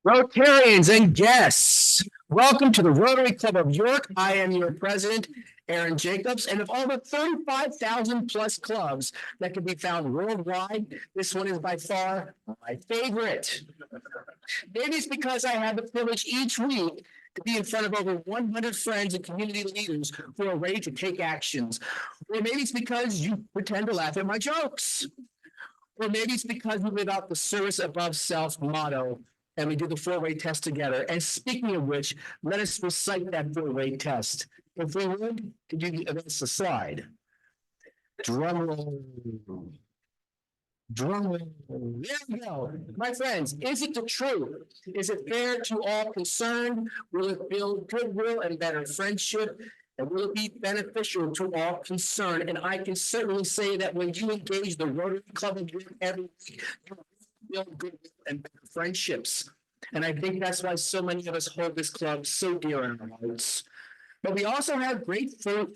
Rotarians and guests, welcome to the Rotary Club of York. I am your president, Aaron Jacobs, and of all the 35,000 plus clubs that can be found worldwide, this one is by far my favorite. Maybe it's because I have the privilege each week to be in front of over 100 friends and community leaders who are ready to take actions. Or maybe it's because you pretend to laugh at my jokes. Or maybe it's because we live out the service above self motto and we do the four-way test together. And speaking of which, let us recite that four-way test. If we would, could you advance the slide? Drum roll. Drum roll. There we go. My friends, is it the truth? Is it fair to all concerned? Will it build goodwill and better friendship? And will it be beneficial to all concerned? And I can certainly say that when you engage the Rotary Club of York every week, you build goodwill and better friendships. And I think that's why so many of us hold this club so dear in our hearts. But we also have great food,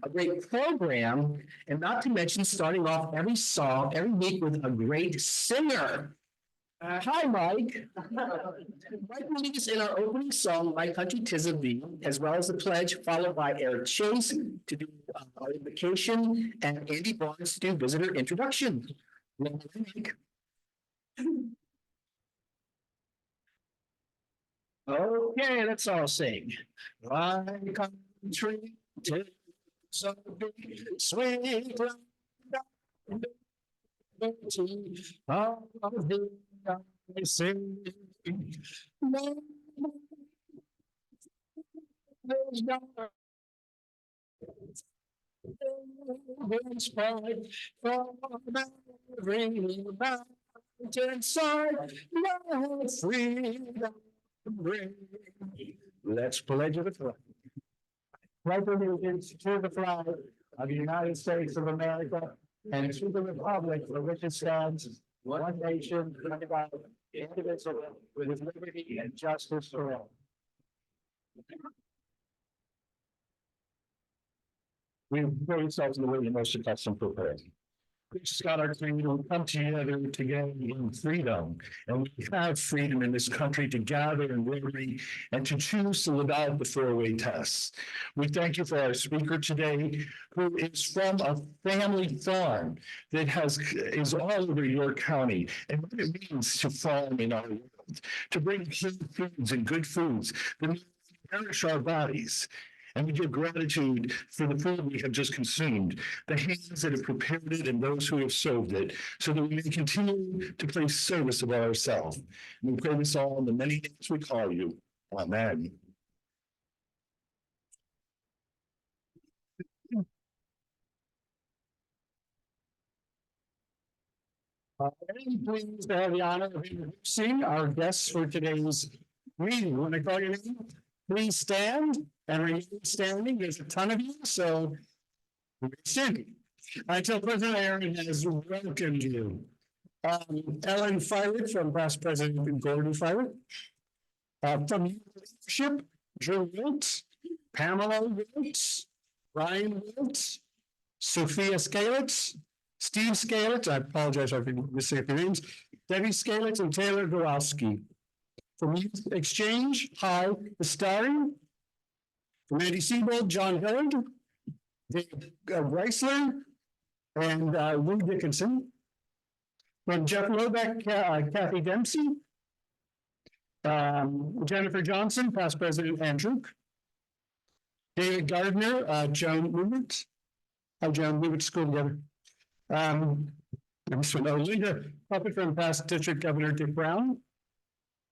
a great program, and not to mention starting off every song, every week with a great singer. Hi, Mike. Mike will lead us in our opening song, My Country 'Tis of Thee, as well as the pledge, followed by Eric Chase to do our invocation and Andy Barnes to do visitor introduction. Mike. Okay, let's all sing. My country 'tis of thee, sweet of thee. I sing, no, there's no spite from every mountain side, no freedom bring. Let's pledge the flag. Pledge allegiance to the flag of the United States of America and to the republic for which it stands, one nation, under God, indivisible, with liberty and justice for all. We put ourselves in the way the most custom prepared. We just got our freedom, come together together in freedom. And we have freedom in this country to gather in Rotary and to choose to live out the four-way tests. We thank you for our speaker today, who is from a family farm that is all over York County, and what it means to farm in our world, to bring whole foods and good foods that nourish our bodies. And we give gratitude for the food we have just consumed, the hands that have prepared it and those who have served it, so that we may continue to place service of ourselves. And we pray this all in the many names we call you. Amen. I'm pleased to have the honor of introducing our guests for today's meeting. When I call your name, please stand and remain standing. There's a ton of you, so standing. Until President Aaron has welcomed you. Ellen Firett from past President Gordon Firett. From leadership, Drew Wiltz, Pamela Wiltz, Ryan Wiltz, Sophia Scalitz, Steve Scalitz, I apologize if I mistake your names, Debbie Scalitz, and Taylor Gorowski. From Youth Exchange, hi, the starring. From Andy Siebold, John Hillard, Dave Reisler, and Lou Dickinson. From Jeff Lobeck, Kathy Dempsey. Jennifer Johnson, past President Andrew. David Gardner, Joan Movement. Hi, Joan, we went to school together. Linda Puppet from past District Governor Dick Brown.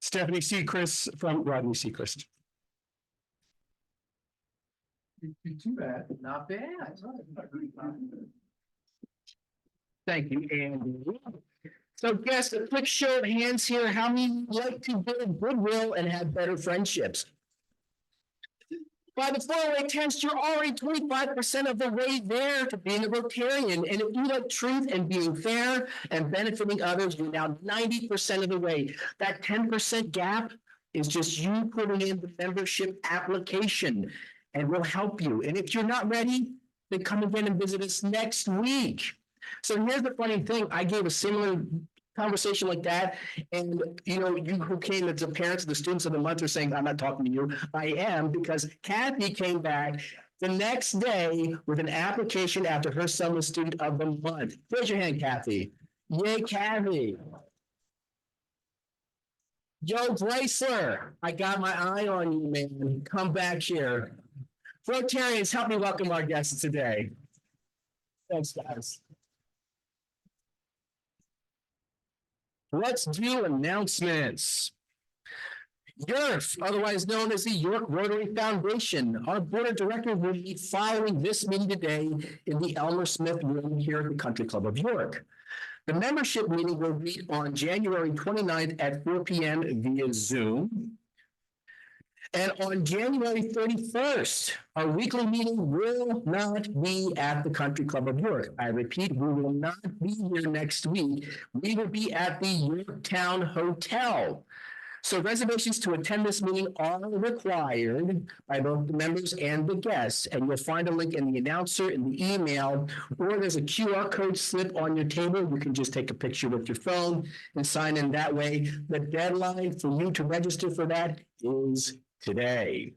Stephanie Seacrest from Rodney Seacrest. Too bad. Not bad. Thank you, Andy. So, guests, a quick show of hands here. How many like to build goodwill and have better friendships? By the four-way test, you're already 25% of the way there to being a Rotarian. And if you like truth and being fair and benefiting others, you're now 90% of the way. That 10% gap is just you putting in the membership application, and we'll help you. And if you're not ready, then come again and visit us next week. So here's the funny thing. I gave a similar conversation like that. And, you know, you who came as the parents of the students of the month are saying, I'm not talking to you. I am, because Kathy came back the next day with an application after her son was student of the month. Raise your hand, Kathy. Yay, Kathy. Joe Breisler, I got my eye on you, man. Come back here. Rotarians, help me welcome our guests today. Thanks, guys. Let's do announcements. YERF, otherwise known as the York Rotary Foundation. Our board of directors will meet following this meeting today in the Elmer Smith Room here at the Country Club of York. The membership meeting will meet on January 29th at 4 p.m. via Zoom. And on January 31st, our weekly meeting will not be at the Country Club of York. I repeat, we will not be here next week. We will be at the Yorktown Hotel. So reservations to attend this meeting are required by both the members and the guests, and you'll find a link in the announcer, in the email, or there's a QR code slip on your table. You can just take a picture with your phone and sign in that way. The deadline for you to register for that is today.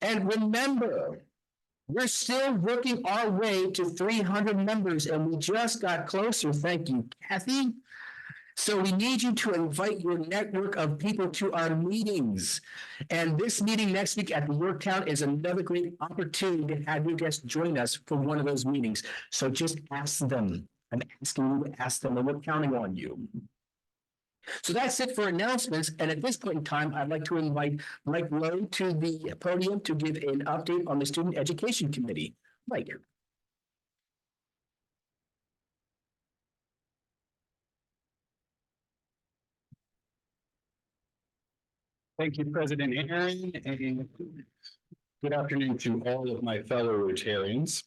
And remember, we're still working our way to 300 members, and we just got closer. Thank you, Kathy. So we need you to invite your network of people to our meetings. And this meeting next week at the Yorktown is another great opportunity to have your guests join us for one of those meetings. So just ask them. I'm asking you to ask them, and we're counting on you. So that's it for announcements. And at this point in time, I'd like to invite Mike Lowe to the podium to give an update on the Student Education Committee. Mike. Thank you, President Aaron, and good afternoon to all of my fellow Rotarians.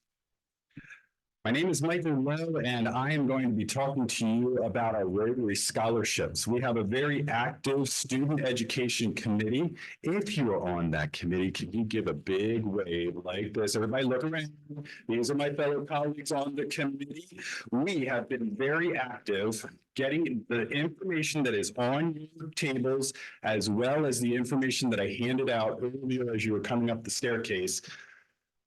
My name is Michael Lowe, and I am going to be talking to you about our Rotary scholarships. We have a very active student education committee. If you are on that committee, can you give a big wave like this? Everybody look around. These are my fellow colleagues on the committee. We have been very active getting the information that is on your tables, as well as the information that I handed out earlier as you were coming up the staircase.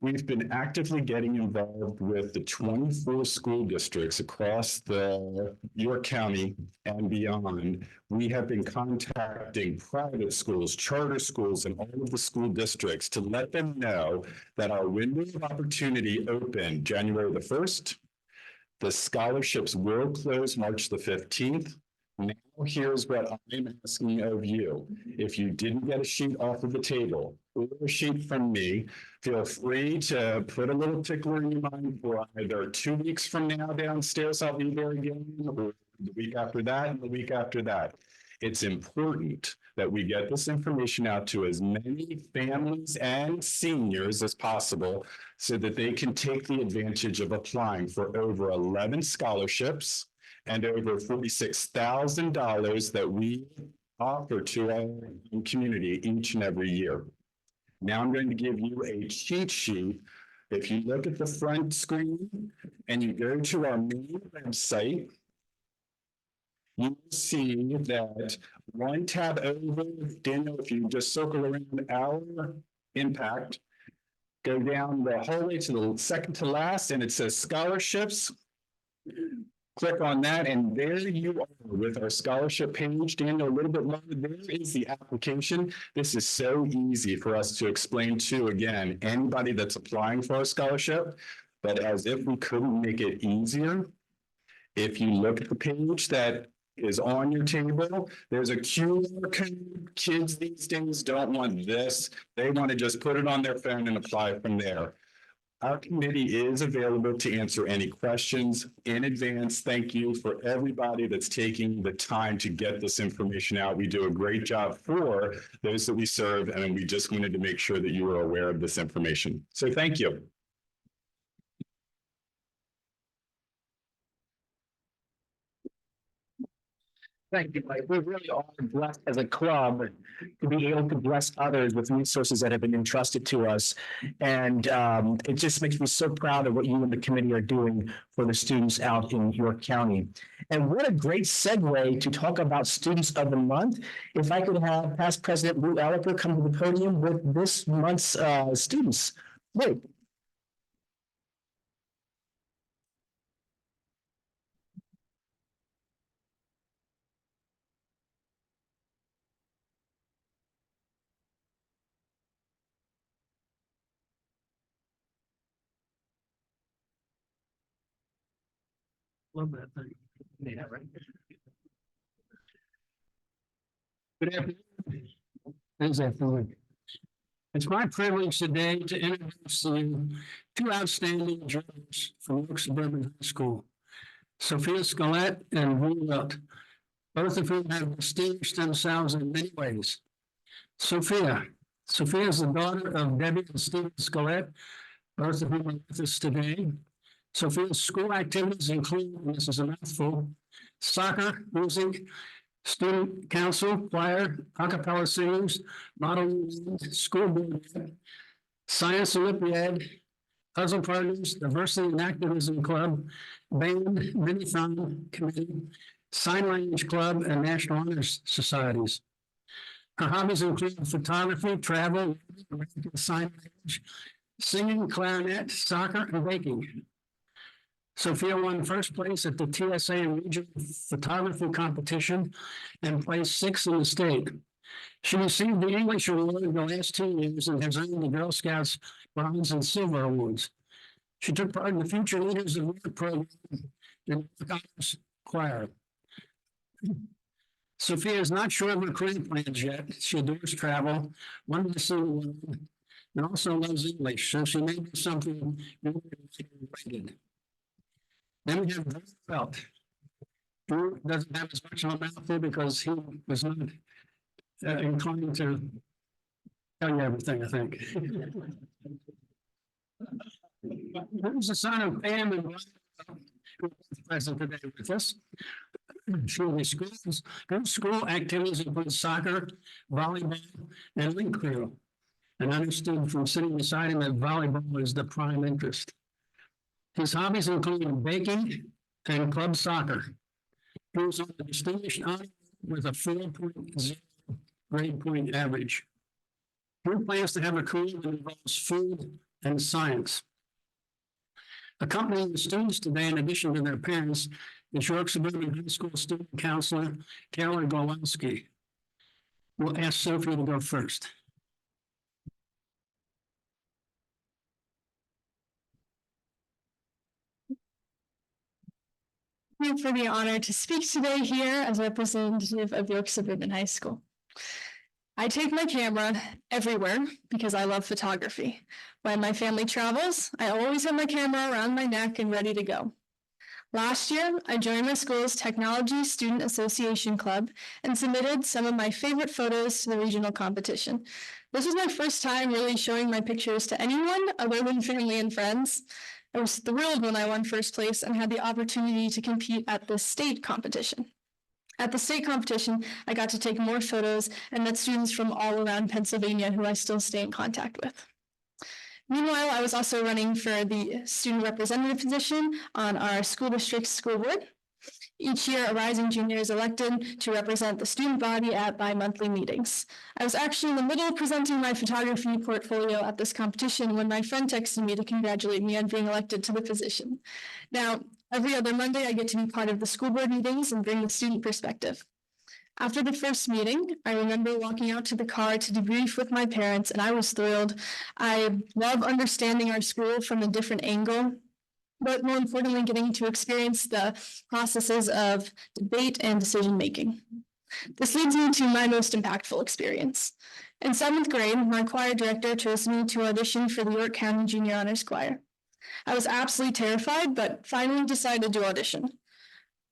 We've been actively getting involved with the 24 school districts across the York County and beyond. We have been contacting private schools, charter schools, and all of the school districts to let them know that our window of opportunity opened January the 1st. The scholarships will close March the 15th. Now, here's what I'm asking of you. If you didn't get a sheet off of the table or a sheet from me, feel free to put a little tickler in your mind for either 2 weeks from now downstairs, I'll be there again, or the week after that and the week after that. It's important that we get this information out to as many families and seniors as possible so that they can take the advantage of applying for over 11 scholarships and over $46,000 that we offer to our community each and every year. Now I'm going to give you a cheat sheet. If you look at the front screen and you go to our main website, you will see that one tab over, Daniel, if you just circle around our impact, go down the whole way to the second to last, and it says scholarships. Click on that, and there you are with our scholarship page. Daniel, a little bit lower, there is the application. This is so easy for us to explain to, again, anybody that's applying for a scholarship, but as if we couldn't make it easier. If you look at the page that is on your table, there's a QR code. Kids these days don't want this. They want to just put it on their phone and apply from there. Our committee is available to answer any questions in advance. Thank you for everybody that's taking the time to get this information out. We do a great job for those that we serve, and we just wanted to make sure that you are aware of this information. So thank you. Thank you, Mike. We really are blessed as a club to be able to bless others with resources that have been entrusted to us. And it just makes me so proud of what you and the committee are doing for the students out in York County. And what a great segue to talk about Students of the Month. If I could have past President Lou Elicker come to the podium with this month's students. Wait. Love that thing. Yeah, right. Good afternoon. Thanks, afternoon. It's my privilege today to introduce you two outstanding jurors from York Suburban High School, Sophia Scollett and Rue Wilt, both of whom have distinguished themselves in many ways. Sophia is the daughter of Debbie and Stephen Scollett, both of whom are with us today. Sophia's school activities include, and this is a mouthful, soccer, music, student council, choir, a cappella singers, model school board, science Olympiad, puzzle partners, diversity and activism club, band, mini-thon committee, sign language club, and national honors societies. Her hobbies include photography, travel, American Sign Language, singing, clarinet, soccer, and baking. Sophia won first place at the TSA Regional Photography Competition and placed sixth in the state. She received the English Award in the last 2 years and has earned the Girl Scouts Bronze and Silver Awards. She took part in the Future Leaders of Work program and the Honors Choir. Sophia is not sure of her career plans yet. She adores travel, wanted to see the world, and also loves English, so she may do something related. Then we have Drew Wilt. Drew doesn't have as much of a mouthful because he was not inclined to tell you everything, I think. Who's the son of Pam and who is present today with us. School activities include soccer, volleyball, and link crew. And I understood from sitting beside him that volleyball is the prime interest. His hobbies include baking and club soccer. He was on the distinguished honor with a 4.0 grade point average. He plans to have a career that involves food and science. Accompanying the students today, in addition to their parents, is York Suburban High School student counselor Taylor Golowski. We'll ask Sophie to go first. Thank you for the honor to speak today here as representative of York Suburban High School. I take my camera everywhere because I love photography. When my family travels, I always have my camera around my neck and ready to go. Last year, I joined my school's Technology Student Association Club and submitted some of my favorite photos to the regional competition. This was my first time really showing my pictures to anyone other than family and friends. I was thrilled when I won first place and had the opportunity to compete at the state competition. At the state competition, I got to take more photos and met students from all around Pennsylvania who I still stay in contact with. Meanwhile, I was also running for the student representative position on our school district's school board. Each year, a rising junior is elected to represent the student body at bi-monthly meetings. I was actually in the middle of presenting my photography portfolio at this competition when my friend texted me to congratulate me on being elected to the position. Now, every other Monday, I get to be part of the school board meetings and bring the student perspective. After the first meeting, I remember walking out to the car to debrief with my parents, and I was thrilled. I love understanding our school from a different angle, but more importantly, getting to experience the processes of debate and decision-making. This leads me to my most impactful experience. In 7th grade, my choir director chose me to audition for the York County Junior Honors Choir. I was absolutely terrified, but finally decided to audition.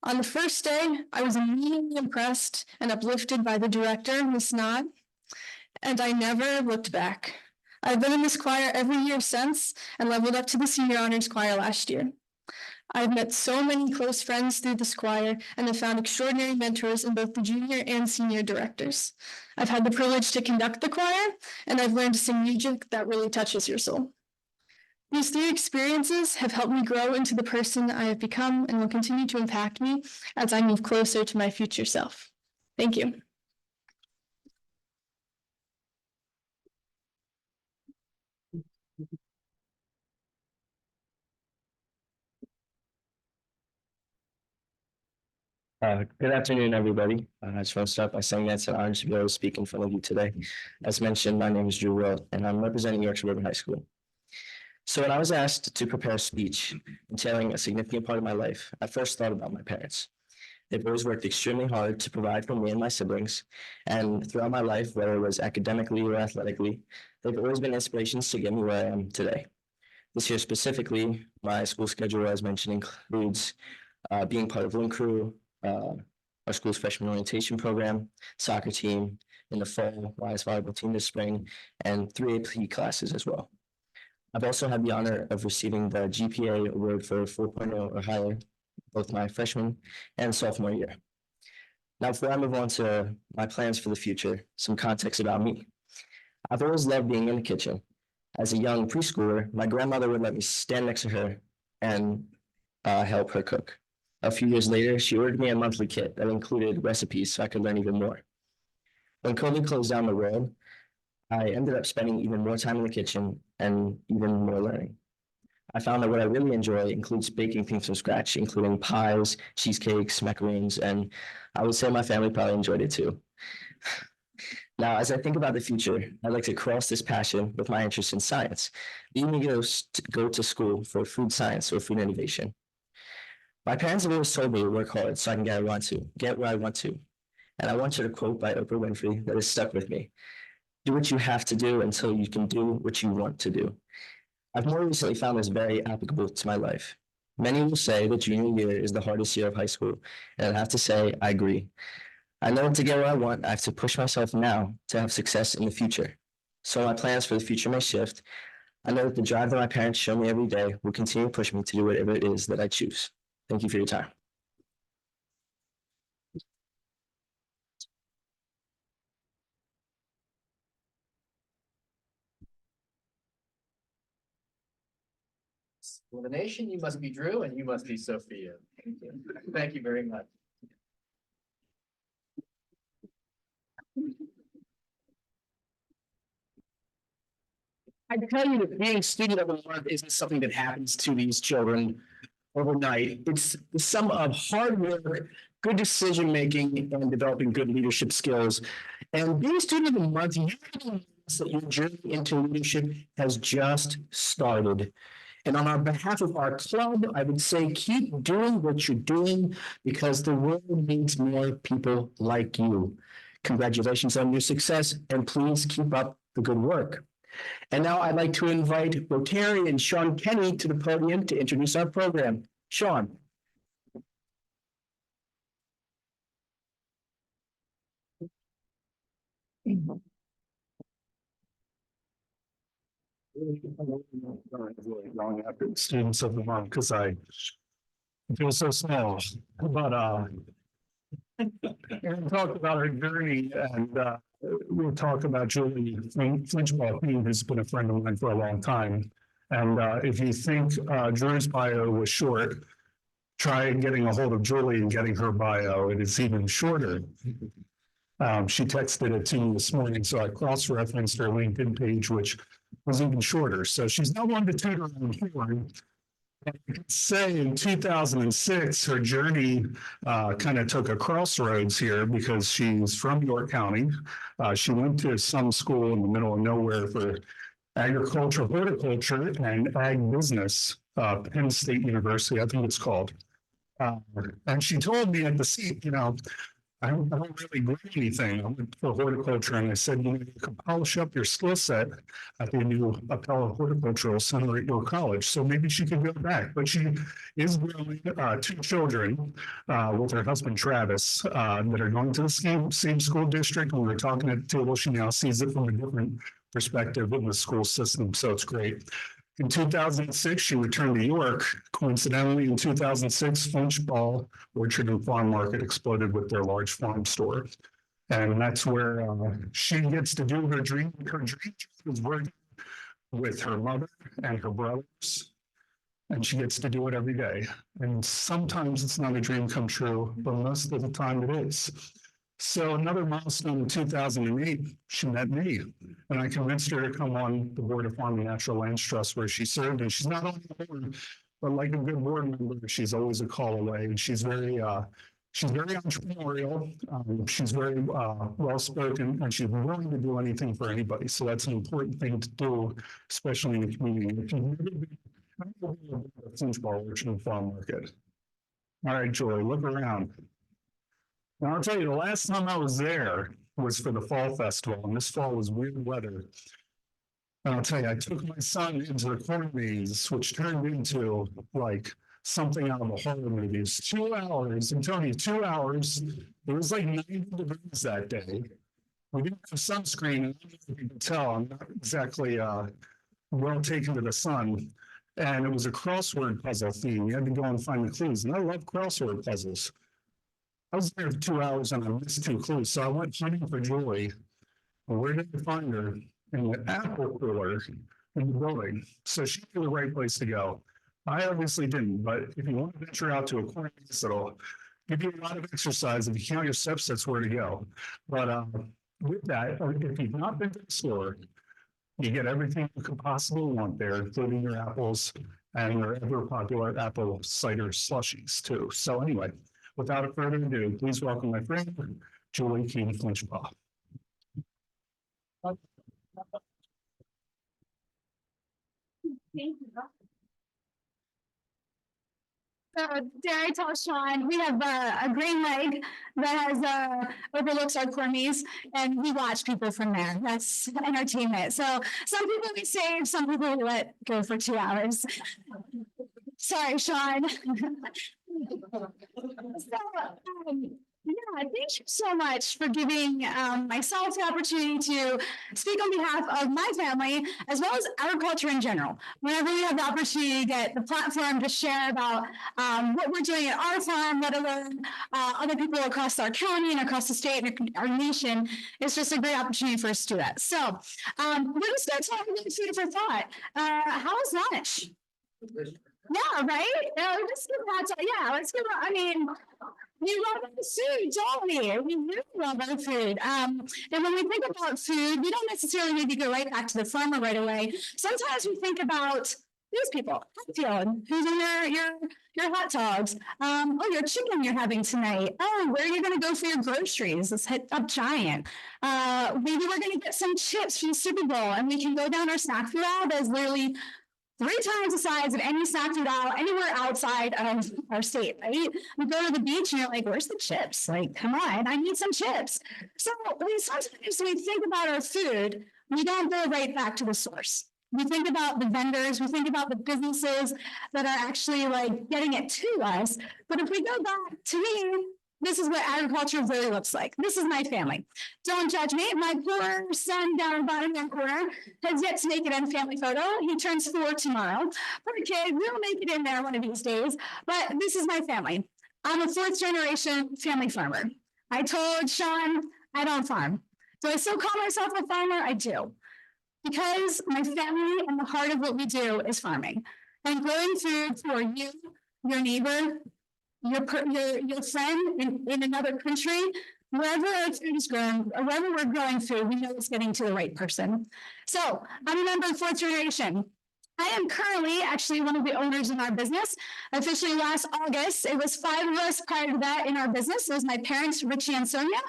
On the first day, I was immediately impressed and uplifted by the director, Miss Knott, and I never looked back. I've been in this choir every year since and leveled up to the Senior Honors Choir last year. I've met so many close friends through this choir and have found extraordinary mentors in both the junior and senior directors. I've had the privilege to conduct the choir, and I've learned to sing music that really touches your soul. These three experiences have helped me grow into the person I have become and will continue to impact me as I move closer to my future self. Thank you. Good afternoon, everybody. I just want to start by saying that it's an honor to be able to speak in front of you today. As mentioned, my name is Drew Wilt, and I'm representing York Suburban High School. So when I was asked to prepare a speech entailing a significant part of my life, I first thought about my parents. They've always worked extremely hard to provide for me and my siblings, and throughout my life, whether it was academically or athletically, they've always been inspirations to get me where I am today. This year specifically, my school schedule, as mentioned, includes being part of Link Crew, our school's freshman orientation program, soccer team in the fall, rise volleyball team this spring, and 3 AP classes as well. I've also had the honor of receiving the GPA award for 4.0 or higher, both my freshman and sophomore year. Now, before I move on to my plans for the future, some context about me. I've always loved being in the kitchen. As a young preschooler, my grandmother would let me stand next to her and help her cook. A few years later, she ordered me a monthly kit that included recipes so I could learn even more. When COVID closed down the world, I ended up spending even more time in the kitchen and even more learning. I found that what I really enjoy includes baking things from scratch, including pies, cheesecakes, macaroons, and I would say my family probably enjoyed it too. Now, as I think about the future, I'd like to cross this passion with my interest in science, leading me to go to school for food science or food innovation. My parents have always told me to work hard so I can get where I want to. And I want to quote by Oprah Winfrey that has stuck with me. Do what you have to do until you can do what you want to do. I've more recently found this very applicable to my life. Many will say that junior year is the hardest year of high school, and I have to say, I agree. I know to get where I want, I have to push myself now to have success in the future. So my plans for the future may shift. I know that the drive that my parents show me every day will continue to push me to do whatever it is that I choose. Thank you for your time. For the nation, you must be Drew and you must be Sophia. Thank you very much. I tell you that being student of the month isn't something that happens to these children overnight. It's the sum of hard work, good decision making, and developing good leadership skills. And being student of the month, you know that your journey into leadership has just started. And on our behalf of our club, I would say keep doing what you're doing because the world needs more people like you. Congratulations on your success, and please keep up the good work. And now I'd like to invite Rotary and Sean Kenny to the podium to introduce our program. Sean. Going after students of the month because I feel so small. But Erin talked about her journey, and we'll talk about Julie Flinchbaugh, who's been a friend of mine for a long time. And if you think Drew's bio was short, try getting a hold of Julie and getting her bio. It is even shorter. She texted it to me this morning, so I cross-referenced her LinkedIn page, which was even shorter. So she's now on to tutor in Keene. I could say in 2006, her journey kind of took a crossroads here because she's from York County. She went to some school in the middle of nowhere for agriculture, horticulture, and ag business, Penn State University, I think it's called. And she told me at the seat, you know, I don't really grow anything. I went for horticulture, and I said, you know, you can polish up your skill set at the new Appellate Horticultural Center at your college. So maybe she could go back. But she is growing 2 children with her husband, Travis, that are going to the same school district. When we were talking at the table, she now sees it from a different perspective in the school system. So it's great. In 2006, she returned to York. Coincidentally, in 2006, Flinchbaugh Orchard and Farm Market exploded with their large farm store. And that's where she gets to do her dream. Her dream is working with her mother and her brothers. And she gets to do it every day. And sometimes it's not a dream come true, but most of the time it is. So another milestone in 2008, she met me, and I convinced her to come on the board of Farm and Natural Lands Trust where she served. And she's not on the board, but like a good board member, she's always a call away. And she's very entrepreneurial. She's very well spoken, and she's willing to do anything for anybody. So that's an important thing to do, especially in the community. If you've never been to Flinchbaugh Orchard and Farm Market. All right, Joy, look around. Now, I'll tell you, the last time I was there was for the fall festival, and this fall was weird weather. And I'll tell you, I took my son into the corn maze, which turned into like something out of a horror movie. It's 2 hours. I'm telling you, 2 hours. It was like 90 degrees that day. We didn't have sunscreen, and I don't know if you can tell, I'm not exactly well taken to the sun. And it was a crossword puzzle theme. You had to go and find the clues. And I love crossword puzzles. I was there for 2 hours and I missed 2 clues. So I went hunting for Joy. And where did I find her? In the apple cooler in the building. So she knew the right place to go. I obviously didn't, but if you want to venture out to a corner maze, it'll give you a lot of exercise. If you count your steps, that's where to go. But with that, if you've not been to the store, you get everything you could possibly want there, including your apples and your ever popular apple cider slushies too. So anyway, without further ado, please welcome my friend, Julie Keene Flinchbaugh. So dare I tell Sean, we have a green leg that has overlooks our cornies, and we watch people from there. That's entertainment. So some people we save, some people we let go for 2 hours. Sorry, Sean. Yeah, thank you so much for giving myself the opportunity to speak on behalf of my family, as well as agriculture in general. Whenever we have the opportunity to get the platform to share about what we're doing at our farm, let alone other people across our county and across the state and our nation, it's just a great opportunity for us to do that. So we're going to start talking about food for thought. How was lunch? Yeah, right? Let's give that. Yeah, let's give. I mean, we love our food, don't we? We really love our food. And when we think about food, we don't necessarily need to go right back to the farmer right away. Sometimes we think about these people, Hatfield, who's in your hot dogs. Oh, your chicken you're having tonight. Oh, where are you going to go for your groceries? Let's hit up Giant. Maybe we're going to get some chips from the Super Bowl, and we can go down our snack food aisle that's literally 3 times the size of any snack food aisle anywhere outside of our state, right? We go to the beach and you're like, where's the chips? Like, come on, I need some chips. So sometimes when we think about our food, we don't go right back to the source. We think about the vendors, we think about the businesses that are actually like getting it to us. But if we go back to me, this is what agriculture really looks like. This is my family. Don't judge me. My poor son down in the bottom left corner has yet to make it in a family photo. He turns 4 tomorrow. Poor kid, we'll make it in there one of these days. But this is my family. I'm a 4th generation family farmer. I told Sean, I don't farm. Do I still call myself a farmer? I do. Because my family and the heart of what we do is farming. And growing food for you, your neighbor, your friend in another country, wherever our food is grown, or wherever we're growing food, we know it's getting to the right person. So I'm a member of 4th generation. I am currently actually one of the owners in our business. Officially last August, it was 5 of us prior to that in our business. It was my parents, Richie and Sonia,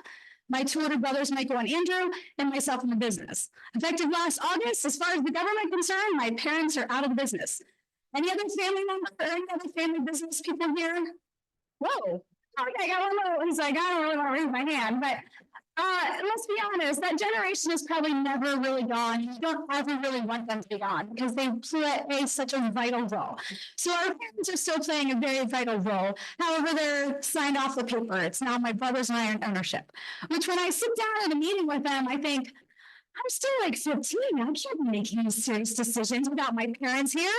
my 2 older brothers, Michael and Andrew, and myself in the business. Effective last August, as far as the government concerned, my parents are out of the business. Any other family member or any other family business people here? Whoa, okay, I don't know. He's like, I don't really want to raise my hand, but let's be honest, that generation is probably never really gone. You don't ever really want them to be gone because they play such a vital role. So our parents are still playing a very vital role. However, they're signed off the paper. It's now my brothers and I in ownership, which when I sit down at a meeting with them, I think, I'm still like 15. I can't be making these serious decisions without my parents here.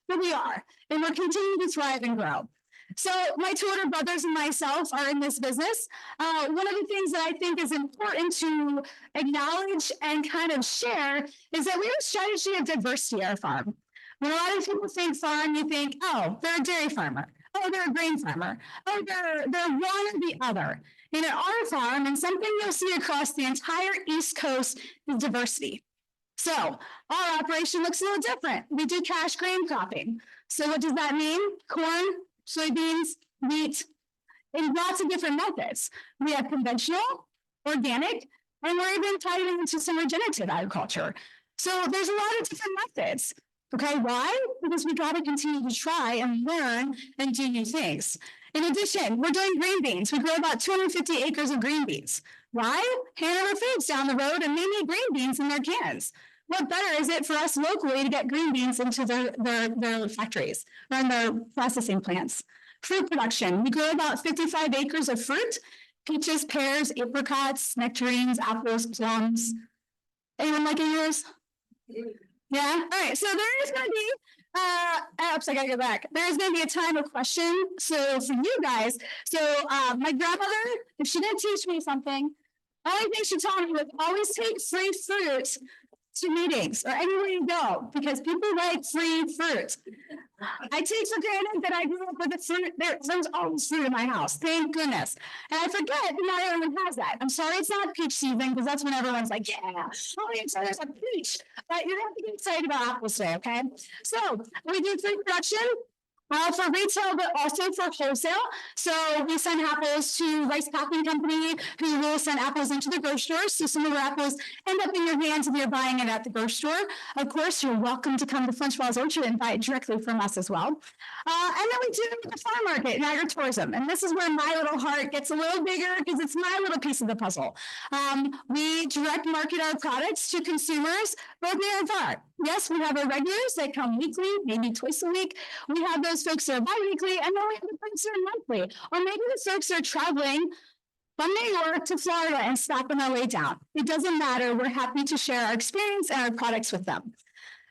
But we are, and we're continuing to thrive and grow. So my two older brothers and myself are in this business. One of the things that I think is important to acknowledge and kind of share is that we have a strategy of diversity at our farm. When a lot of people think farm, you think, oh, they're a dairy farmer. Oh, they're a grain farmer. Oh, they're one or the other. And at our farm, and something you'll see across the entire East Coast is diversity. So our operation looks a little different. We do cash grain cropping. So what does that mean? Corn, soybeans, wheat, in lots of different methods. We have conventional, organic, and we're even tied into some regenerative agriculture. So there's a lot of different methods. Okay, why? Because we got to continue to try and learn and do new things. In addition, we're doing green beans. We grow about 250 acres of green beans. Why? Hanover Foods down the road, and they make green beans in their cans. What better is it for us locally to get green beans into their factories or in their processing plants? Fruit production. We grow about 55 acres of fruit, peaches, pears, apricots, nectarines, apples, plums. Anyone liking yours? Yeah. All right. So there is going to be, oops, I got to go back. There is going to be a time of question. So for you guys, my grandmother, if she didn't teach me something, only thing she taught me was always take free fruit to meetings or anywhere you go because people like free fruit. I take for granted that I grew up with the fruit. There's always fruit in my house. Thank goodness. And I forget that not everyone has that. I'm sorry it's not peach season because that's when everyone's like, yeah, oh, there's a peach. But you have to get excited about apples today, okay? So we do fruit production. For retail, but also for wholesale. So we send apples to Rice Packing Company, who will send apples into the grocery store. So some of our apples end up in your hands if you're buying it at the grocery store. Of course, you're welcome to come to Flinchbaugh's Orchard and buy it directly from us as well. And then we do the farm market and agritourism. And this is where my little heart gets a little bigger because it's my little piece of the puzzle. We direct market our products to consumers, both near and far. Yes, we have our regulars that come weekly, maybe twice a week. We have those folks that are bi-weekly, and then we have the folks that are monthly. Or maybe the folks that are traveling from New York to Florida and stop on our way down. It doesn't matter. We're happy to share our experience and our products with them.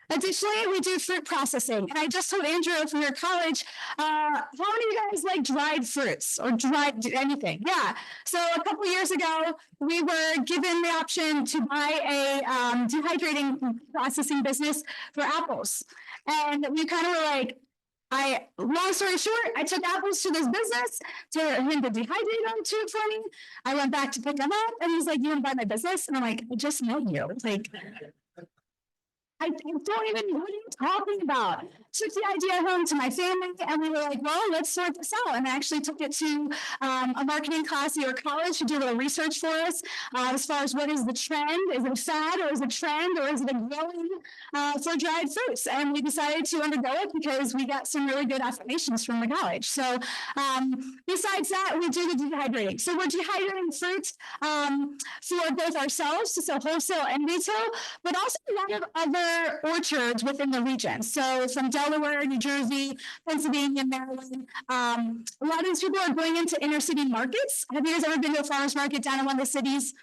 Additionally, we do fruit processing. And I just told Andrew from your college, how many of you guys like dried fruits or dried anything? Yeah. So a couple of years ago, we were given the option to buy a dehydrating processing business for apples. And we kind of were like, long story short, I took apples to this business to him to dehydrate them for me. I went back to pick them up and he's like, you want to buy my business? And I'm like, I just met you. Like, I don't even know what are you talking about. Took the idea home to my family and we were like, well, let's sort this out. And I actually took it to a marketing class at your college who did a little research for us as far as what is the trend. Is it a fad or is it a trend or is it a growing for dried fruits? And we decided to undergo it because we got some really good affirmations from the college. So besides that, we do the dehydrating. So we're dehydrating fruit for both ourselves to sell wholesale and retail, but also a lot of other orchards within the region. So from Delaware, New Jersey, Pennsylvania, Maryland, a lot of these people are going into inner city markets. Have you guys ever been to a farmer's market down in one of the cities?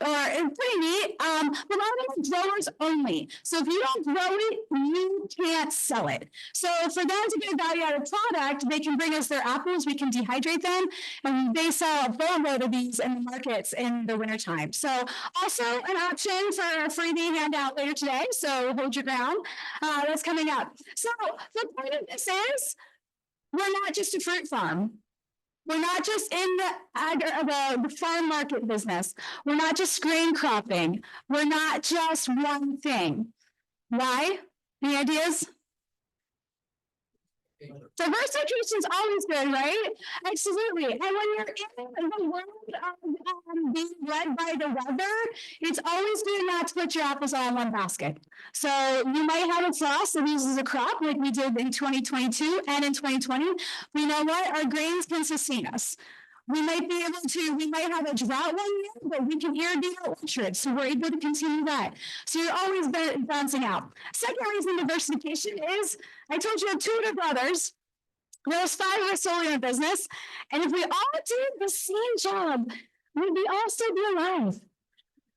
It's pretty neat. But a lot of them are growers only. So if you don't grow it, you can't sell it. So for them to get a value out of product, they can bring us their apples, we can dehydrate them, and they sell a boatload of these in the markets in the wintertime. So also an option for a freebie handout later today. So hold your ground. That's coming up. So the point of this is we're not just a fruit farm. We're not just in the farm market business. We're not just grain cropping. We're not just one thing. Why? Any ideas? Diversification is always good, right? Absolutely. And when you're in the world of being led by the weather, it's always good not to put your apples all in one basket. So you might have a frost that uses a crop like we did in 2022 and in 2020. But you know what? Our grains can sustain us. We might have a drought one year, but we can irrigate our orchards. So we're able to continue that. So you're always balancing out. Second reason diversification is, I told you I have two older brothers. There's 5 of us solely in business. And if we all did the same job, would we all still be alive?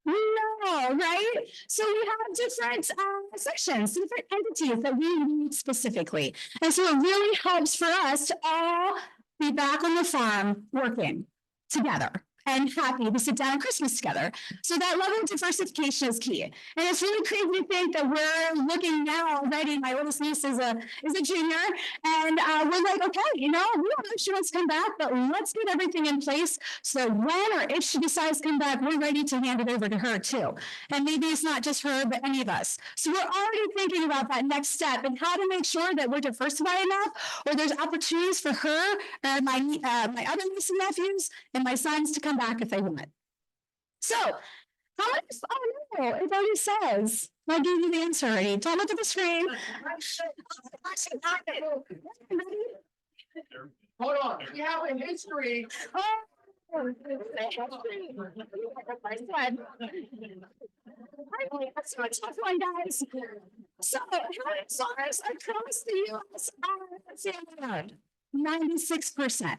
No, right? So we have different sections, different entities that we need specifically. And so it really helps for us to all be back on the farm working together and happy to sit down at Christmas together. So that level of diversification is key. And it's really crazy to think that we're looking now already. My oldest niece is a junior, and we're like, okay, we don't know if she wants to come back, but let's get everything in place so that when or if she decides to come back, we're ready to hand it over to her too. And maybe it's not just her, but any of us. So we're already thinking about that next step and how to make sure that we're diversified enough, or there's opportunities for her and my other nieces and nephews and my sons to come back if they want. So, how much? Oh no, it already says. I gave you the answer already. Don't look at the screen. Hold on, we have a history. That's a tough one, guys. So, SARS across the US are 96%.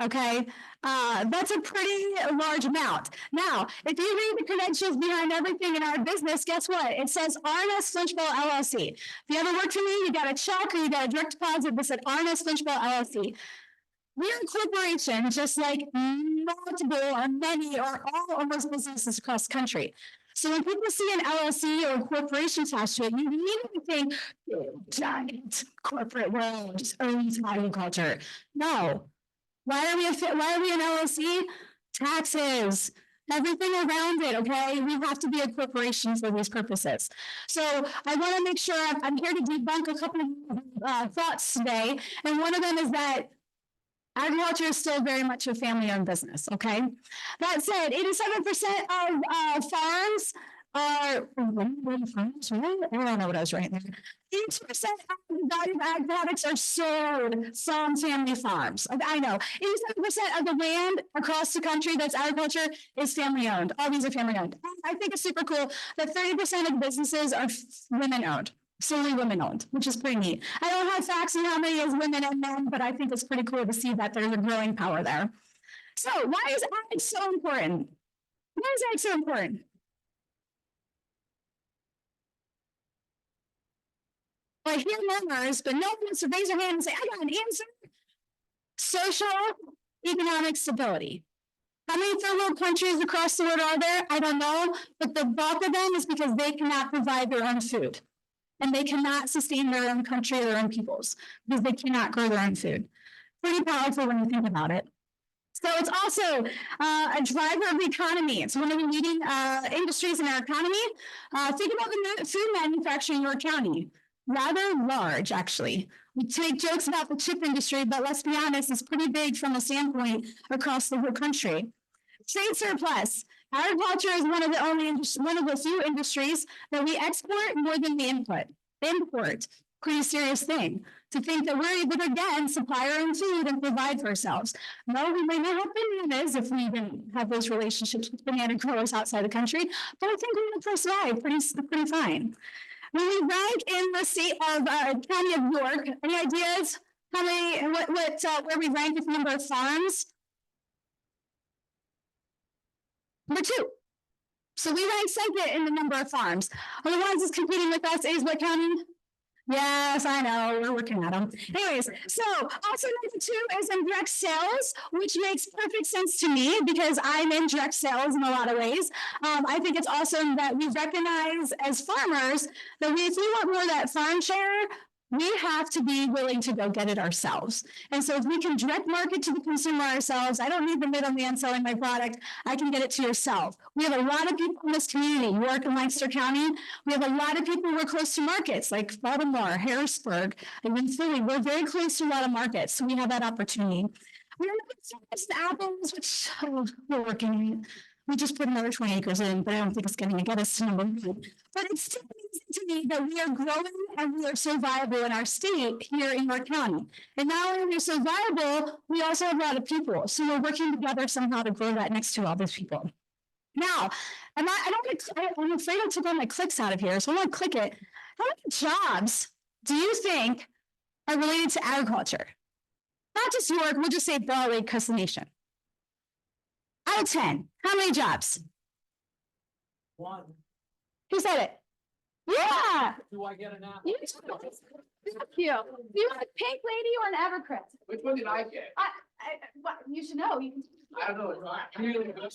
Okay, that's a pretty large amount. Now, if you read the credentials behind everything in our business, guess what? It says RNS Flinchbaugh LLC. If you ever work for me, you got a check or you got a direct deposit that said RNS Flinchbaugh LLC. We're a corporation, just like multiple or many or all almost businesses across the country. So when people see an LLC or a corporation attached to it, you immediately think, giant corporate world just owns agriculture. No. Why are we an LLC? Taxes, everything around it, okay? We have to be a corporation for these purposes. So I want to make sure I'm here to debunk a couple of thoughts today. And one of them is that agriculture is still very much a family-owned business, okay? That said, 87% of farms are farms, right? I don't know what I was writing there. 80% of the value of ag products are sold from family farms. I know 87% of the land across the country that's agriculture is family owned. All these are family owned. I think it's super cool that 30% of businesses are women owned. Solely women owned, which is pretty neat. I don't have facts on how many is women and men, but I think it's pretty cool to see that there's a growing power there. So why is ag so important? Why is ag so important? I hear murmurs, but no one wants to raise their hand and say, I got an answer. Social, economic stability. How many third world countries across the world are there? I don't know, but the bulk of them is because they cannot provide their own food. And they cannot sustain their own country or their own peoples because they cannot grow their own food. Pretty powerful when you think about it. So it's also a driver of the economy. It's one of the leading industries in our economy. Think about the food manufacturing in York County. Rather large, actually. We make jokes about the chip industry, but let's be honest, it's pretty big from a standpoint across the whole country. Trade surplus. Agriculture is one of the few industries that we export more than we import. Pretty serious thing to think that we're able to again supply our own food and provide for ourselves. No, we may not have bananas if we didn't have those relationships with banana growers outside the country, but I think we're going to survive pretty fine. When we rank in the state of County of York, any ideas how many where we rank with the number of farms? Number 2. So we rank second in the number of farms. Are the ones that's competing with us is what county? Yes, I know, we're working at them. Anyways, so also number 2 is in direct sales, which makes perfect sense to me because I'm in direct sales in a lot of ways. I think it's awesome that we recognize as farmers that if we want more of that farm share, we have to be willing to go get it ourselves. And so if we can direct market to the consumer ourselves, I don't need the middleman selling my product. I can get it to yourself. We have a lot of people in this community, York and Lancaster County. We have a lot of people who are close to markets like Baltimore, Harrisburg, and Philly. We're very close to a lot of markets, so we have that opportunity. We're not the apples, which we're working on it. We just put another 20 acres in, but I don't think it's going to get us to number 1. But it's still amazing to me that we are growing and we are so viable in our state here in York County. And not only are we so viable, we also have a lot of people. So we're working together somehow to grow that next to all those people. Now, I'm afraid I took all my clicks out of here, so I'm going to click it. How many jobs do you think are related to agriculture? Not just York, we'll just say broadly across the nation. Out of 10, how many jobs? Who said it? Yeah. Do I get an apple? You. Thank you. Do you want a pink lady or an Evercrisp? Which one did I get? What, you should know. You. I don't know. I'm really good.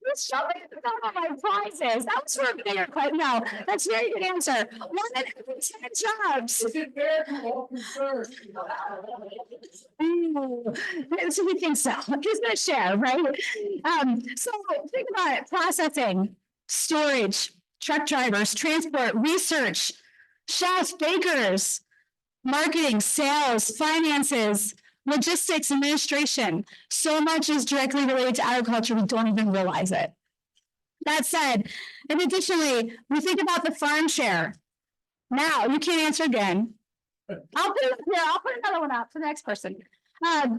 Just show me some of my prizes. That was for a bigger question. No, that's a very good answer. 1 in every 10 jobs. Is it fair to all concerned? So we think so. Who's gonna share, right? So think about it: processing, storage, truck drivers, transport, research, chefs, bakers, marketing, sales, finances, logistics, administration. So much is directly related to agriculture, we don't even realize it. That said, and additionally, we think about the farm share. Now, you can't answer again. I'll put it up here. I'll put another one up for the next person. How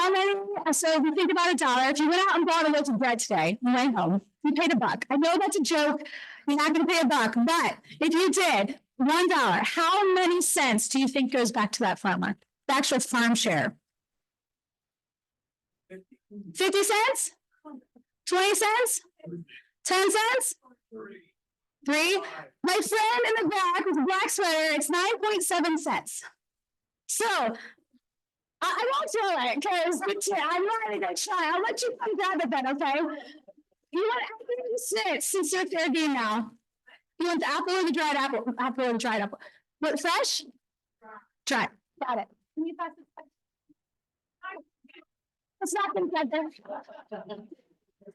many? So we think about $1. If you went out and bought a loaf of bread today, you went home, you paid $1. I know that's a joke. You're not going to pay $1, but if you did $1, how many cents do you think goes back to that farmer? The actual farm share. 50 cents? 20 cents? 10 cents? 3? My friend in the back with a black sweater, it's 9.7 cents. So I won't tell it because I'm not even gonna try. I'll let you come grab it then, okay? You want apple or since you're fair game now. You want the apple or the dried apple? Apple or the dried apple? What, fresh? Dry. Got it. Can you pass this back? It's not been said there.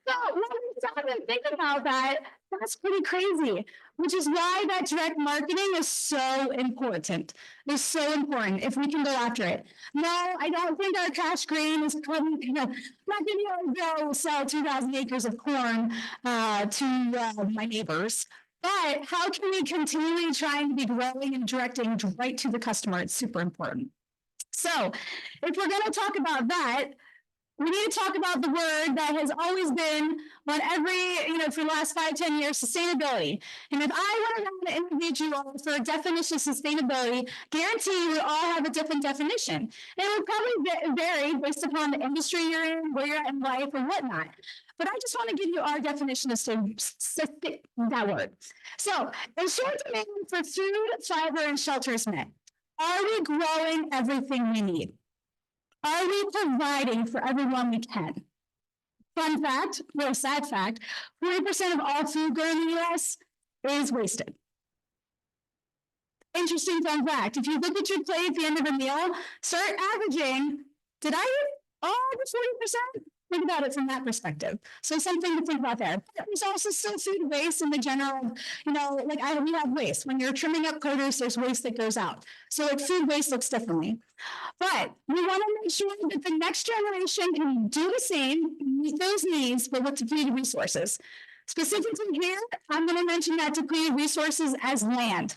So when we start to think about that, that's pretty crazy, which is why that direct marketing is so important. It's so important if we can go after it. No, I don't think our cash grain is coming, not going to go sell 2,000 acres of corn to my neighbors. But how can we continually trying to be growing and directing right to the customer? It's super important. So if we're going to talk about that, we need to talk about the word that has always been on every, for the last 5-10 years, sustainability. And if I were to interview you all for a definition of sustainability, guarantee you would all have a different definition. It would probably vary based upon the industry you're in, where you're at in life, and whatnot. But I just want to give you our definition of that word. So, ensure demand for food, fiber, and shelter is met. Are we growing everything we need? Are we providing for everyone we can? Fun fact, well, sad fact, 40% of all food grown in the US is wasted. Interesting fun fact. If you look at your plate at the end of a meal, start averaging, did I eat all the 40%? Think about it from that perspective. So something to think about there. But there's also still food waste in the general, we have waste. When you're trimming up produce, there's waste that goes out. So food waste looks differently. But we want to make sure that the next generation can do the same, meet those needs, but with depleted resources. Specifically here, I'm going to mention that depleted resources as land.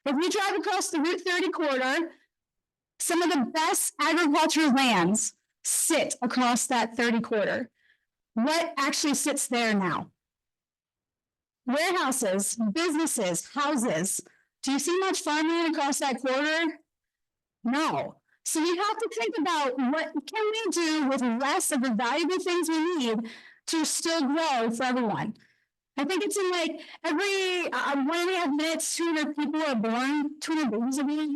If we drive across the Route 30 corridor, some of the best agricultural lands sit across that 30 corridor. What actually sits there now? Warehouses, businesses, houses. Do you see much farmland across that corridor? No. So we have to think about what can we do with less of the valuable things we need to still grow for everyone. I think it's in every 1.5 minutes, 200 people are born, 200 babies are born,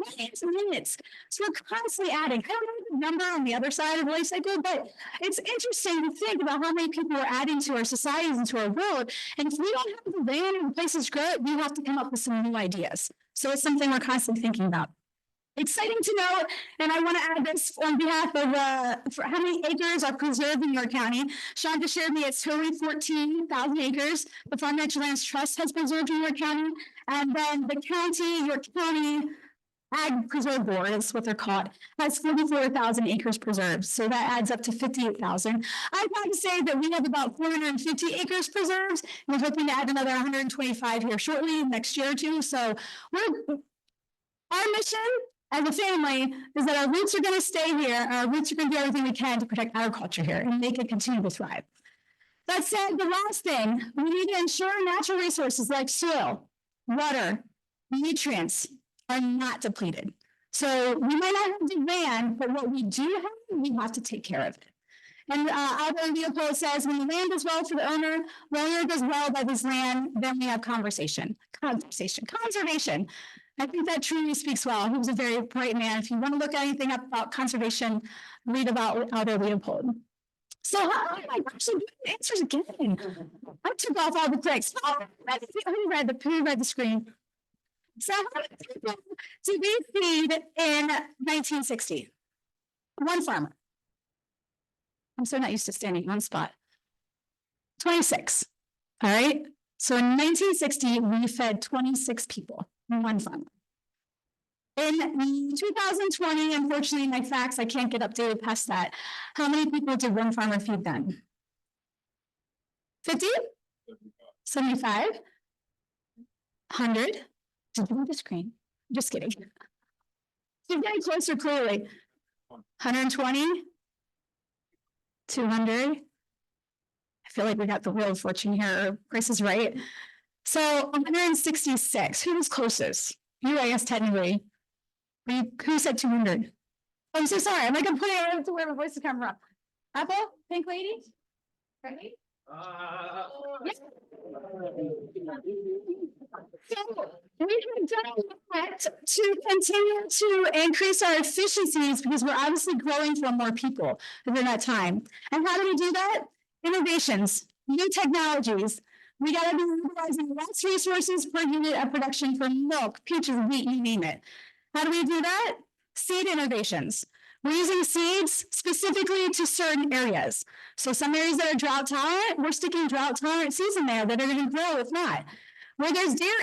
minutes. So we're constantly adding. I don't know the number on the other side of the life cycle, but it's interesting to think about how many people are adding to our societies and to our world. And if we don't have the land and the places to grow, we have to come up with some new ideas. So it's something we're constantly thinking about. Exciting to note, and I want to add this on behalf of for how many acres are preserved in York County. Sean just shared me it's totally 14,000 acres. The Farm Natural Lands Trust has preserved in York County, and then the York County Ag Preserve Board is what they're called, has 44,000 acres preserved. So that adds up to 58,000. I'm proud to say that we have about 450 acres preserved. We're hoping to add another 125 here shortly, next year or two. So our mission as a family is that our roots are going to stay here, and our roots are going to do everything we can to protect agriculture here and make it continue to thrive. That said, the last thing, we need to ensure natural resources like soil, water, nutrients are not depleted. So we might not have demand, but what we do have, we have to take care of it. And Aldo Leopold says, when the land does well for the owner does well by this land, then we have conservation. I think that truly speaks well. He was a very bright man. If you want to look at anything up about conservation, read about Aldo Leopold. So how am I actually doing the answers again? I took off all the clicks. Who read the screen? So how many people did we feed in 1960? One farmer. I'm so not used to standing on spot. 26. All right. So in 1960, we fed 26 people, one farmer. In 2020, unfortunately, my facts, I can't get updated past that. How many people did one farmer feed then? 50? 75? 100? Did you read the screen? Just kidding. You're getting closer, clearly. 120? 200? I feel like we got the wheel of fortune here. Price is right. So 166. Who was closest? You, I guess, technically. Who said 200? I'm so sorry. I'm like, I'm putting it to where my voice is coming from. Apple? Pink lady? Ready? Yes. So we have done that to continue to increase our efficiencies because we're obviously growing for more people within that time. And how do we do that? Innovations, new technologies. We got to be utilizing less resources per unit of production for milk, peaches, wheat, you name it. How do we do that? Seed innovations. We're using seeds specifically to certain areas. So some areas that are drought tolerant, we're sticking drought tolerant seeds in there that are going to grow if not. Where there's deer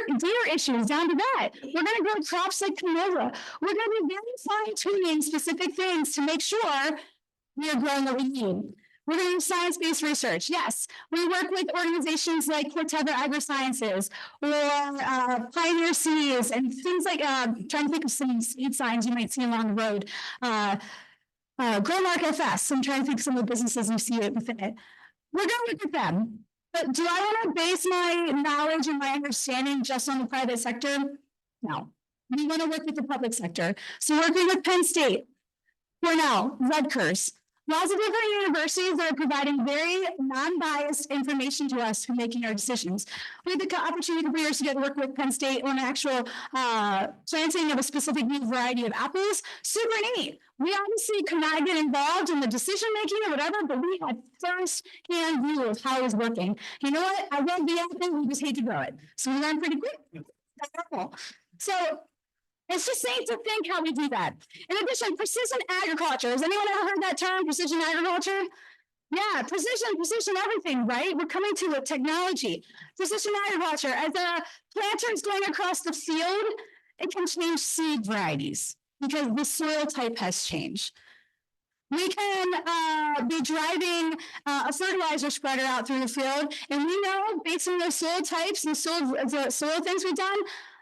issues, down to that. We're going to grow crops like canola. We're going to be very fine tuning specific things to make sure we are growing what we need. We're going to do science-based research. Yes, we work with organizations like Corteva AgriSciences or Pioneer Seeds and things like, trying to think of some seed signs you might see along the road. Growmark FS, I'm trying to think of some of the businesses you see within it. We're going to work with them. But do I want to base my knowledge and my understanding just on the private sector? No. We want to work with the public sector. So working with Penn State, Cornell, Rutgers, lots of different universities that are providing very non-biased information to us for making our decisions. We had the opportunity for years to get to work with Penn State on an actual planting of a specific new variety of apples. Super neat. We obviously could not get involved in the decision-making or whatever, but we had first-hand view of how it was working. You know what? I love the apple, we just hate to grow it. So we learned pretty quick. So it's just safe to think how we do that. In addition, precision agriculture. Has anyone ever heard that term, precision agriculture? Yeah, precision everything, right? We're coming to a technology. Precision agriculture, as a planter is going across the field, it can change seed varieties because the soil type has changed. We can be driving a fertilizer spreader out through the field, and we know based on the soil types and the soil things we've done,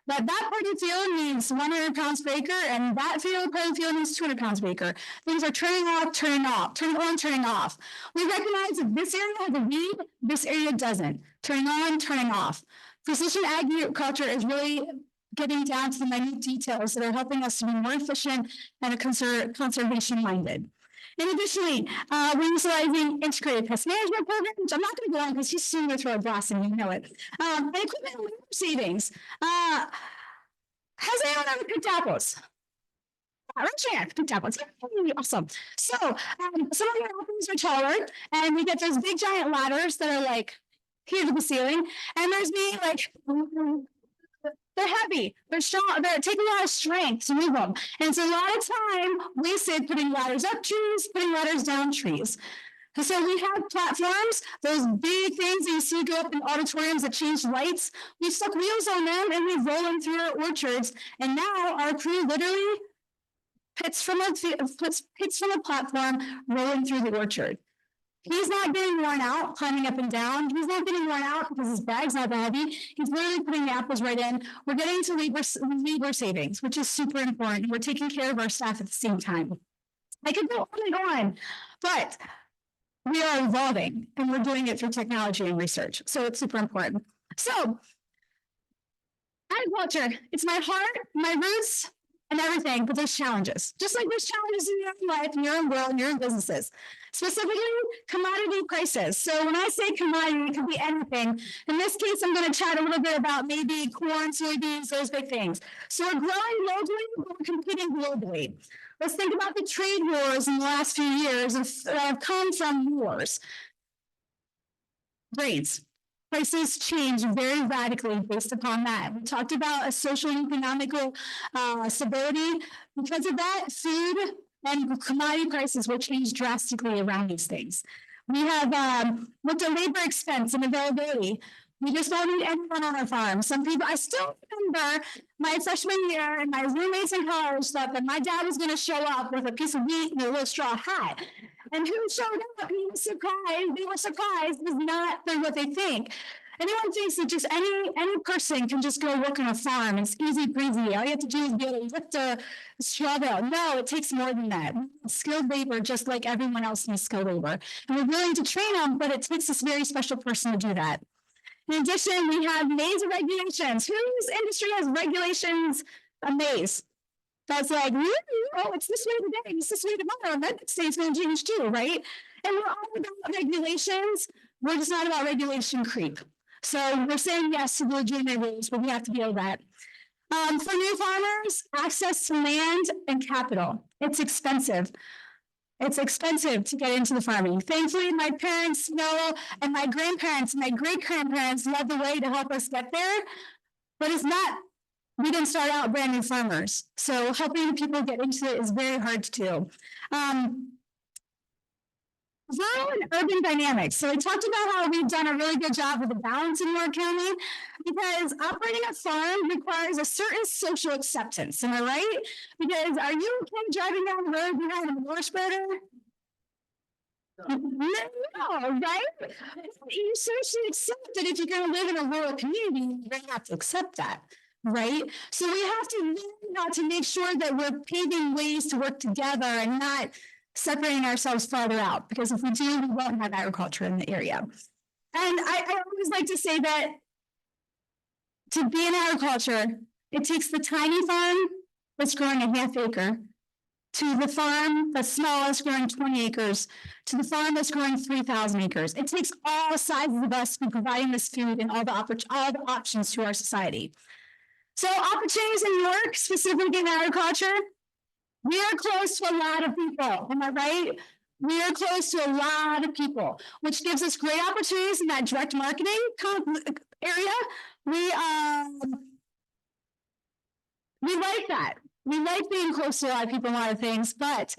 that part of the field needs 100 pounds per acre, and that part of the field needs 200 pounds per acre. Things are turning off, turning off, turning on, turning off. We recognize that this area has a weed, this area doesn't. Turning on, turning off. Precision agriculture is really getting down to the minute details that are helping us to be more efficient and conservation minded. And additionally, we're utilizing integrated pest management programs. I'm not going to go on because he's soon going to throw a blast and you know it. And equipment and labor savings. Has anyone ever picked apples? Picked apples. Awesome. So some of your apples are taller, and we get those big giant ladders that are like here to the ceiling. And there's me like. They're heavy, they're strong, they're taking a lot of strength to move them. And so a lot of time we sit putting ladders up trees, putting ladders down trees. And so we have platforms, those big things that you see go up in auditoriums that change lights. We stuck wheels on them and we roll them through our orchards. And now our crew literally pits from a platform rolling through the orchard. He's not getting worn out climbing up and down. He's not getting worn out because his bag's not that heavy. He's literally putting the apples right in. We're getting to labor savings, which is super important. We're taking care of our staff at the same time. I could go on and on, but we are evolving and we're doing it through technology and research. So it's super important. So agriculture, it's my heart, my roots. and everything, but there's challenges. Just like there's challenges in your own life, in your own world, in your own businesses. Specifically, commodity prices. So when I say commodity, it could be anything. In this case, I'm going to chat a little bit about maybe corn, soybeans, those big things. So we're growing locally, but we're competing globally. Let's think about the trade wars in the last few years that have come from wars. Grains. Prices change very radically based upon that. We talked about a social and economical stability. Because of that, food and commodity prices will change drastically around these things. We have looked at labor expense and availability. We just don't need anyone on our farm. Some people, I still remember my freshman year and my roommates in college thought that my dad was going to show up with a piece of wheat and a little straw hat. And who showed up? He was surprised. They were surprised. It was not what they think. Anyone thinks that just any person can just go work on a farm. It's easy breezy. All you have to do is be able to lift a straw bale. No, it takes more than that. Skilled labor, just like everyone else needs skilled labor. And we're willing to train them, but it takes this very special person to do that. In addition, we have maize regulations. Whose industry has regulations of maize? That's like, oh, it's this way today, it's this way tomorrow, and that state's going to change too, right? And we're all about regulations. We're just not about regulation creep. So we're saying yes to the legitimate rules, but we have to deal with that. For new farmers, access to land and capital. It's expensive. It's expensive to get into the farming. Thankfully, my parents know, and my grandparents, my great-grandparents led the way to help us get there, but it's not, we didn't start out brand new farmers. So helping people get into it is very hard to do. Rural and urban dynamics. So I talked about how we've done a really good job with the balance in York County because operating a farm requires a certain social acceptance. Am I right? Because are you okay driving down the road behind a manure spreader? No, right? You socially accept that if you're going to live in a rural community, you're going to have to accept that, right? So we have to learn how to make sure that we're paving ways to work together and not separating ourselves farther out, because if we do, we won't have agriculture in the area. And I always like to say that to be in agriculture, it takes the tiny farm that's growing a half acre to the farm that's smallest growing 20 acres, to the farm that's growing 3,000 acres. It takes all sizes of us to be providing this food and all the options to our society. So opportunities in York, specifically in agriculture, we are close to a lot of people, am I right? We are close to a lot of people, which gives us great opportunities in that direct marketing area. We like that. We like being close to a lot of people and a lot of things, but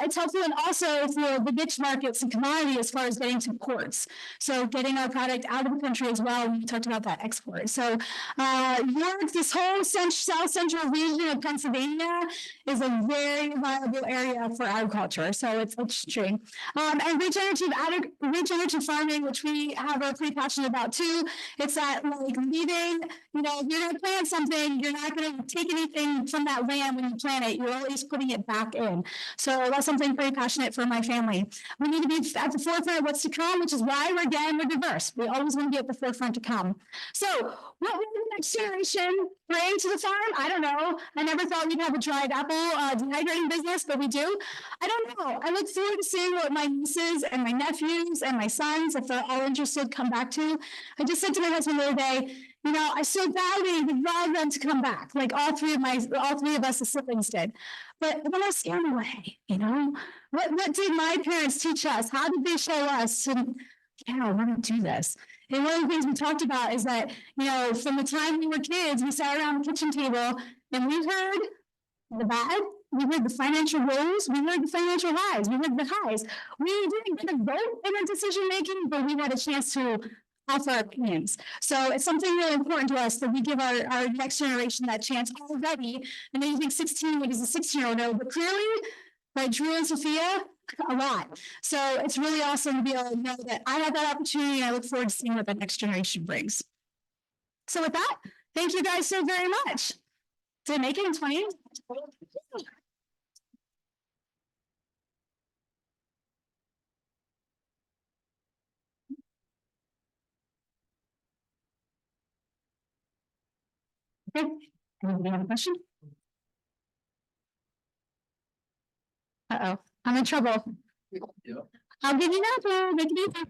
it's helpful and also for the niche markets and commodity as far as getting to ports. So getting our product out of the country as well. We talked about that export. So York, this whole south central region of Pennsylvania is a very viable area for agriculture. So it's interesting. And regenerative farming, which we are pretty passionate about too. It's that like leaving, you know, if you're going to plant something, you're not going to take anything from that land when you plant it. You're always putting it back in. So that's something pretty passionate for my family. We need to be at the forefront of what's to come, which is why we're diverse. We always want to be at the forefront to come. So what will the next generation bring to the farm? I don't know. I never thought we'd have a dried apple dehydrating business, but we do. I don't know. I look forward to seeing what my nieces and my nephews and my sons, if they're all interested, come back to. I just said to my husband the other day, you know, I so badly would love them to come back, like all three of us as siblings did. But then I scare them away, you know? What did my parents teach us? How did they show us? And yeah, I want to do this. And one of the things we talked about is that, you know, from the time we were kids, we sat around the kitchen table and we heard the bad, we heard the financial woes, we heard the financial highs, we heard the highs. We didn't get a vote in our decision making, but we had a chance to offer our opinions. So it's something really important to us that we give our next generation that chance already. And then you think 16, what does a 16-year-old know? But clearly, by Drew and Sophia, a lot. So it's really awesome to be able to know that I have that opportunity and I look forward to seeing what that next generation brings. So with that, thank you guys so very much. Did I make it in 20? Okay. Anybody have a question? Uh-oh, I'm in trouble. I'll give you that, make it easy.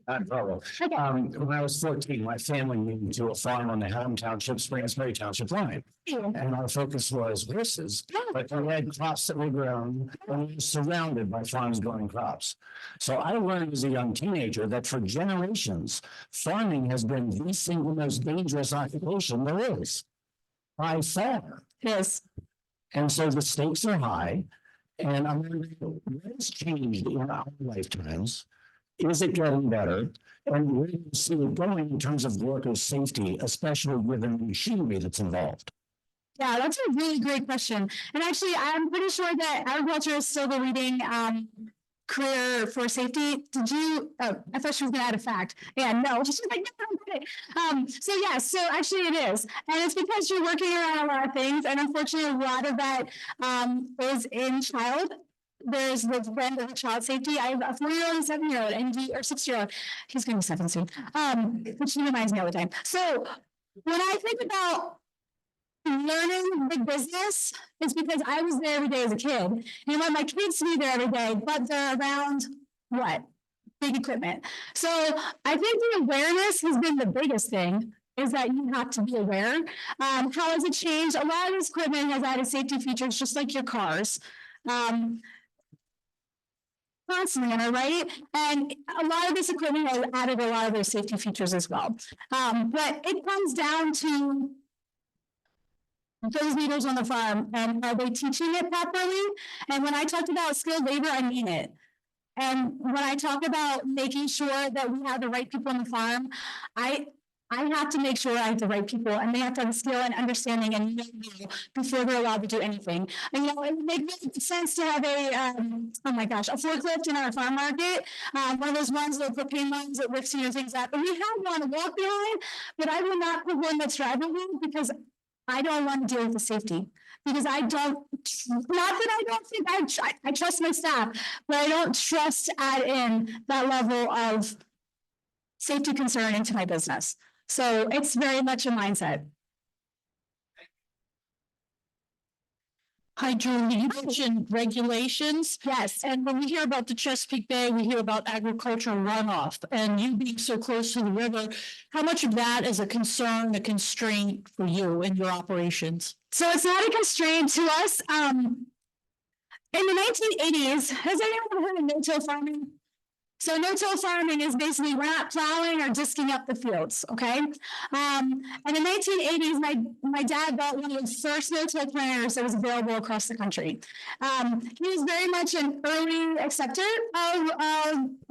Not a problem. Okay. When I was 14, my family moved to a farm on the Hellam Township, Springersbury Township line. And our focus was horses, but we had crops that were grown and we were surrounded by farms growing crops. So I learned as a young teenager that for generations, farming has been the single most dangerous occupation there is. By far. Yes. And so the stakes are high. And I'm wondering, what has changed in our lifetimes? Is it getting better? And where do you see it going in terms of worker safety, especially with the machinery that's involved? Yeah, that's a really great question. And actually, I'm pretty sure that agriculture is still the leading career for safety. Did you? Oh, I thought she was going to add a fact. Yeah, no. She's like, no, so yeah, so actually it is. And it's because you're working around a lot of things. And unfortunately, a lot of that is in child. There's the brand of child safety. I have a 4-year-old and 7-year-old and or 6-year-old. He's going to be 7 soon. Which he reminds me all the time. So when I think about learning the business, it's because I was there every day as a kid. You want my kids to be there every day, but they're around what? Big equipment. So I think the awareness has been the biggest thing. Is that you have to be aware. How has it changed? A lot of this equipment has added safety features, just like your cars. Constantly, am I right? And a lot of this equipment has added a lot of their safety features as well. But it comes down to those leaders on the farm, and are they teaching it properly? And when I talked about skilled labor, I mean it. And when I talk about making sure that we have the right people on the farm, I have to make sure I have the right people, and they have to have the skill and understanding and know before they're allowed to do anything. And it would make sense to have a forklift in our farm market, one of those ones, the propane ones that lifts things up. And we have one to walk behind, but I will not put one that's drivable because I don't want to deal with the safety. Because I don't, not that I don't think I trust my staff, but I don't trust to add in that level of safety concern into my business. So it's very much a mindset. Hi, Julie. You mentioned regulations. Yes. And when we hear about the Chesapeake Bay, we hear about agricultural runoff and you being so close to the river. How much of that is a concern, a constraint for you and your operations? So it's not a constraint to us. In the 1980s, has anyone heard of no-till farming? So no-till farming is basically we're not plowing or disking up the fields, okay? In the 1980s, my dad bought one of the first no-till planters that was available across the country. He was very much an early acceptor of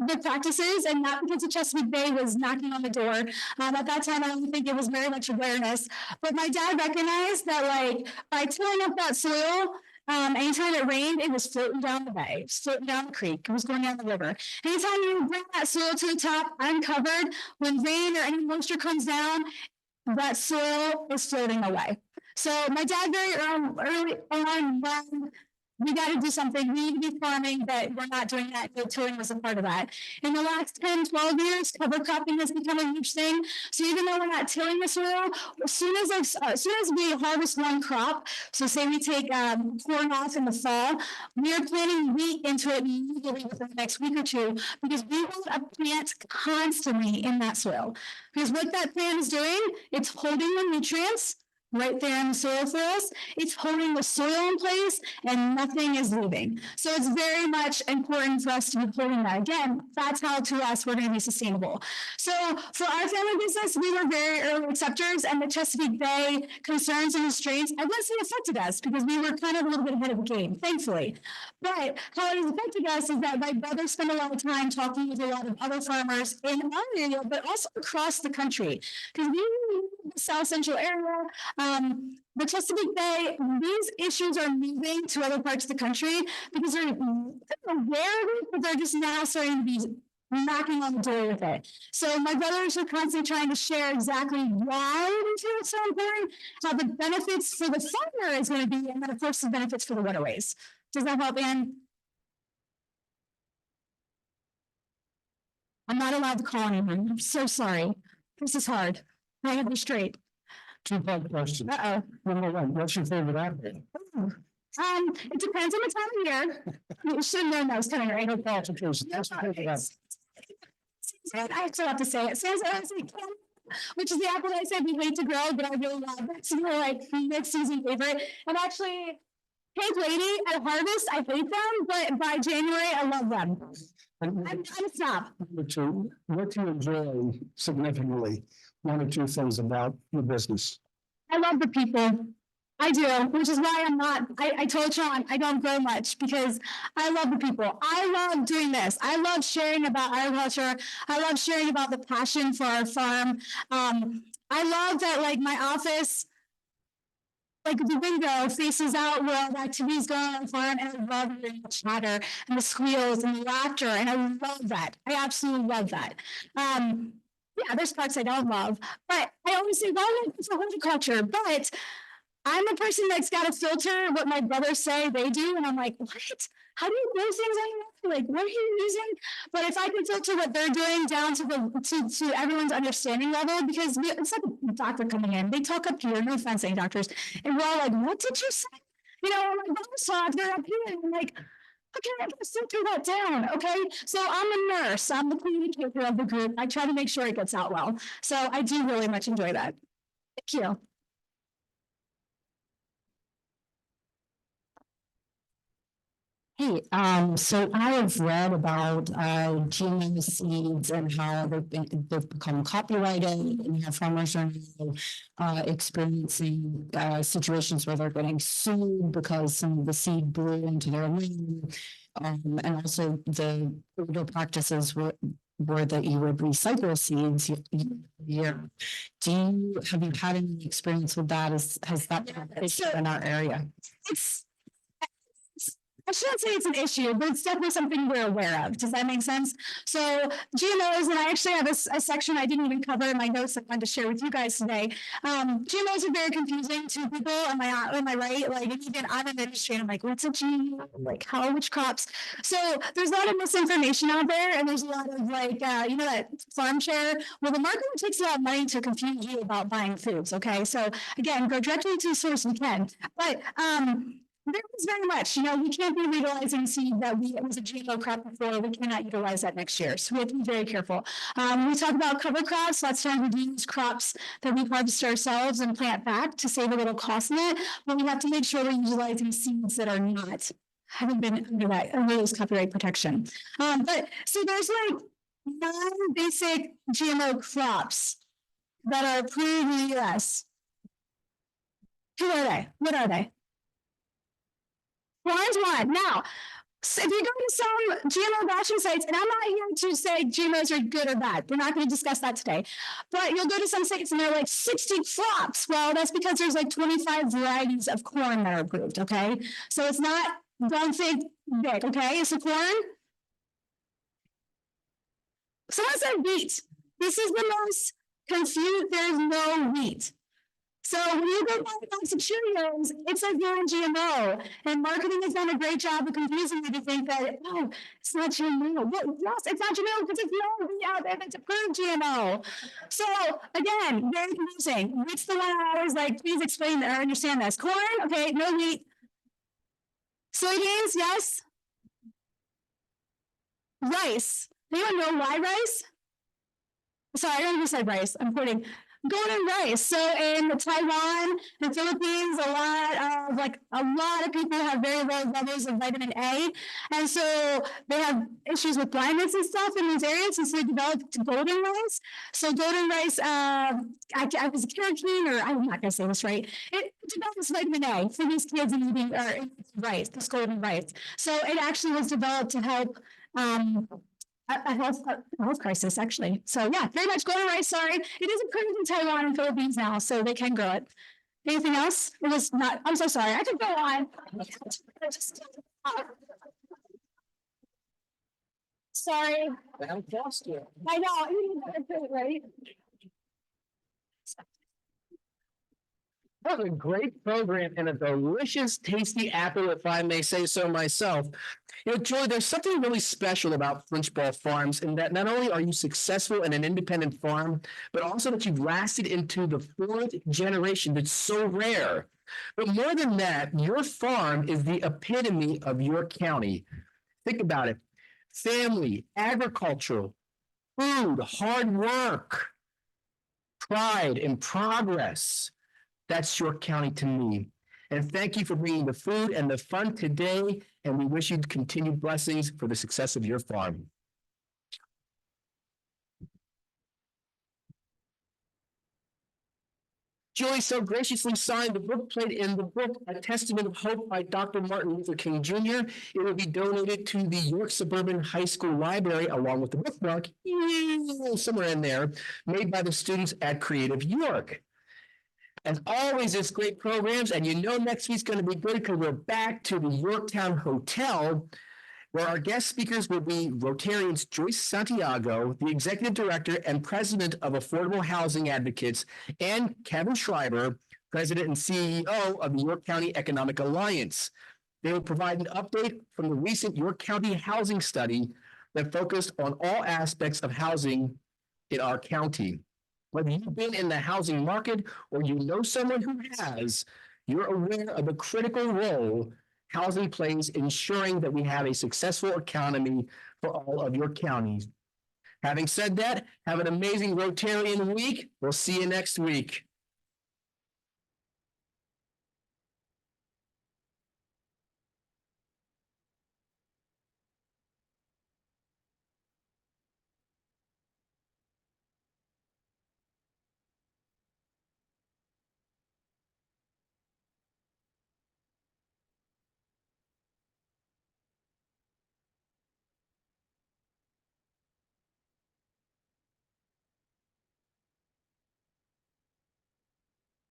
the practices, and not because the Chesapeake Bay was knocking on the door. At that time, I don't think it was very much awareness, but my dad recognized that like by tilling up that soil, anytime it rained, it was floating down the bay, floating down the creek, it was going down the river. Anytime you bring that soil to the top uncovered, when rain or any moisture comes down, that soil is floating away. So my dad very early on, when we got to do something, we need to be farming, but we're not doing that. No tilling was a part of that. In the last 10, 12 years, cover cropping has become a huge thing. So even though we're not tilling the soil, as soon as we harvest one crop, so say we take corn off in the fall, we are planting wheat into it immediately within the next week or two, because we want a plant constantly in that soil. Because what that plant is doing, it's holding the nutrients right there in the soil for us. It's holding the soil in place and nothing is leaving. So it's very much important for us to be holding that. Again, that's how to us we're going to be sustainable. So for our family business, we were very early acceptors, and the Chesapeake Bay concerns and restraints, I wouldn't say affected us because we were kind of a little bit ahead of the game, thankfully. But how it has affected us is that my brother spent a lot of time talking with a lot of other farmers in our area, but also across the country. Because we live in the South Central area, the Chesapeake Bay, these issues are moving to other parts of the country because they're aware of it, but they're just now starting to be knocking on the door with it. So my brothers are constantly trying to share exactly why they feel it's so important, how the benefits for the farmer is going to be, and then of course the benefits for the waterways. Does that help, Ann? I'm not allowed to call anyone. I'm so sorry. This is hard. I have to be straight. Two-part question. Uh-oh. Number one, what's your favorite acronym? It depends on the time of year. You should know those kind of right. Qualifications. That's the thing about I still have to say it. Which is the apple I said we wait to grow, but I really love. It's more like mid-season favorite. And actually, Cake Lady at Harvest, I hate them, but by January, I love them. I'm a snob. what you enjoy significantly, one or two things about your business. I love the people. I do, which is why I told Sean I don't grow much because I love the people. I love doing this. I love sharing about agriculture. I love sharing about the passion for our farm. I love that like my office, like the window faces out where all the activities going on the farm, and I love hearing the chatter and the squeals and the laughter, and I love that. I absolutely love that. Yeah, there's parts I don't love, but I always say, well, it's a horticulture, but I'm a person that's got to filter what my brothers say they do. And I'm like, what? How do you do things anymore? Like, what are you using? But if I can filter what they're doing down to to everyone's understanding level, because it's like a doctor coming in, they talk up here, no offense, any doctors, and we're all like, what did you say? You know, my brothers talk, they're up here, and I'm like, okay, I can filter that down. Okay. So I'm a nurse, I'm the communicator of the group. I try to make sure it gets out well. So I do really much enjoy that. Thank you. Hey, so I have read about GMO seeds and how they've become copyrighted, and how farmers are now experiencing situations where they're getting sued because some of the seed blew into their land, and also the older practices were that you would recycle seeds. Yeah. Have you had any experience with that? Has that been an issue in our area? I shouldn't say it's an issue, but it's definitely something we're aware of. Does that make sense? So GMOs, and I actually have a section I didn't even cover in my notes I wanted to share with you guys today. GMOs are very confusing to people. Am I right? Like, even I'm in the industry and I'm like, what's a GMO? Like, which crops? So there's a lot of misinformation out there, and there's a lot of like, you know, that farm share. Well, the market takes a lot of money to confuse you about buying foods. Okay. So again, go directly to the source you can. But there is very much, you know, we can't be legalizing seed that it was a GMO crop before. We cannot utilize that next year. So we have to be very careful. When we talk about cover crops, lots of times we use crops that we harvest ourselves and plant back to save a little cost in it. But we have to make sure we're utilizing seeds that haven't been under those copyright protection. But so there's like 9 basic GMO crops that are approved in the US. Who are they? What are they? One's one. Now, if you go to some GMO bashing sites, and I'm not here to say GMOs are good or bad. We're not going to discuss that today. But you'll go to some sites and they're like 60 crops. Well, that's because there's like 25 varieties of corn that are approved. Okay. So it's not, don't think big. Okay. It's a corn. Someone said wheat. This is the most confused. There's no wheat. So when you go buy a box of Cheerios, it says you're in GMO, and marketing has done a great job of confusing you to think that, oh, it's not GMO. Yes, it's not GMO because it's no wheat out there that's approved GMO. So again, very confusing. What's the one I always like, please explain or understand this. Corn, okay, no wheat. Soybeans, yes. Rice. Anyone know why rice? Sorry, I don't know who said rice. I'm quoting. Golden rice. So in Taiwan, the Philippines, a lot of people have very low levels of vitamin A, and so they have issues with blindness and stuff in these areas. And so they developed golden rice. So golden rice, I was a Keene, or I'm not going to say this right. It develops vitamin A for these kids in eating rice, this golden rice. So it actually was developed to help. A health crisis, actually. So yeah, very much golden rice. Sorry, it is approved in Taiwan and Philippines now, so they can grow it. Anything else? It was not. I'm so sorry. I could go on. Sorry. I know. Right. That was a great program and a delicious, tasty apple, if I may say so myself. You know, Joy, there's something really special about Flinchbaugh Farms in that not only are you successful in an independent farm, but also that you've lasted into the 4th generation. That's so rare. But more than that, your farm is the epitome of your county. Think about it. Family, agricultural, food, hard work, pride, and progress. That's your county to me. And thank you for bringing the food and the fun today. And we wish you continued blessings for the success of your farm. Julie so graciously signed the book plate in the book, A Testament of Hope by Dr. Martin Luther King Jr. It will be donated to the York Suburban High School Library along with the bookmark, somewhere in there, made by the students at Creative York. As always, it's great programs, and you know next week's going to be good because we're back to the Yorktown Hotel, where our guest speakers will be Rotarians Joyce Santiago, the Executive Director and President of Affordable Housing Advocates, and Kevin Schreiber, President and CEO of the York County Economic Alliance. They will provide an update from the recent York County housing study that focused on all aspects of housing in our county. Whether you've been in the housing market or you know someone who has, you're aware of the critical role housing plays ensuring that we have a successful economy for all of your counties. Having said that, have an amazing Rotarian week. We'll see you next week.